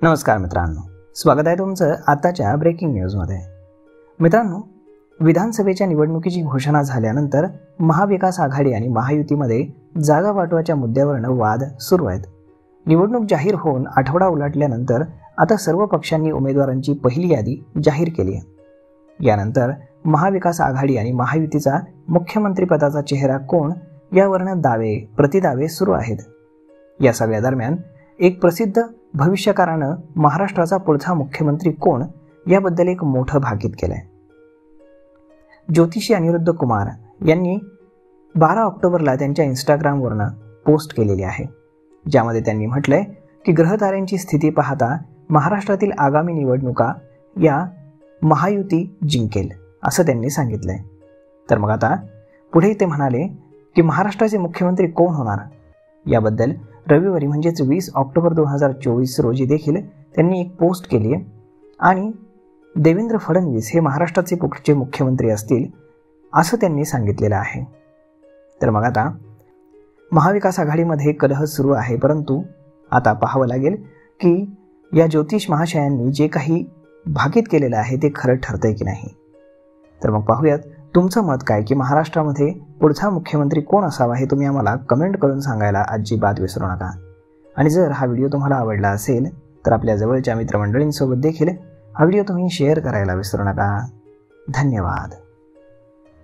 नमस्कार मित्रांनो, स्वागत आहे तुमचं आताच्या ब्रेकिंग न्यूजमध्ये. मित्रांनो, विधानसभेच्या निवडणुकीची घोषणा झाल्यानंतर महाविकास आघाडी आणि महायुतीमध्ये जागा वाटवाच्या मुद्द्यावरनं वाद सुरू आहेत. निवडणूक जाहीर होऊन आठवडा उलटल्यानंतर आता सर्व पक्षांनी उमेदवारांची पहिली यादी जाहीर केली आहे. यानंतर महाविकास आघाडी आणि महायुतीचा मुख्यमंत्रीपदाचा चेहरा कोण यावरनं दावे प्रतिदावे सुरू आहेत. या सगळ्या दरम्यान एक प्रसिद्ध भविष्यकारानं महाराष्ट्राचा पुढचा मुख्यमंत्री कोण याबद्दल एक मोठं भाकीत केलंय. ज्योतिषी अनिरुद्ध कुमार यांनी 12 ऑक्टोबरला त्यांच्या इंस्टाग्रामवरनं पोस्ट केलेली आहे, ज्यामध्ये त्यांनी म्हटलंय की ग्रहताऱ्यांची स्थिती पाहता महाराष्ट्रातील आगामी निवडणुका या महायुती जिंकेल असं त्यांनी सांगितलंय. तर मग आता पुढे ते म्हणाले की महाराष्ट्राचे मुख्यमंत्री कोण होणार याबद्दल रविवारी म्हणजेच 20 ऑक्टोबर 2024 रोजी देखील त्यांनी एक पोस्ट केली आहे आणि देवेंद्र फडणवीस हे महाराष्ट्राचे पुढचे मुख्यमंत्री असतील असं त्यांनी सांगितलेलं आहे. तर मग आता महाविकास आघाडीमध्ये कलह सुरू आहे, परंतु आता पाहावं लागेल की या ज्योतिष महाशयांनी जे काही भाकीत केलेलं आहे ते खरं ठरतंय की नाही. तर मग पाहूयात तुमचं मत काय की महाराष्ट्रामध्ये पुढचा मुख्यमंत्री कोण असावा हे तुम्ही आम्हाला कमेंट करून सांगायला अजिबात विसरू नका. आणि जर हा व्हिडिओ तुम्हाला आवडला असेल तर आपल्या जवळच्या मित्रमंडळींसोबत देखील हा व्हिडिओ तुम्ही शेअर करायला विसरू नका. धन्यवाद.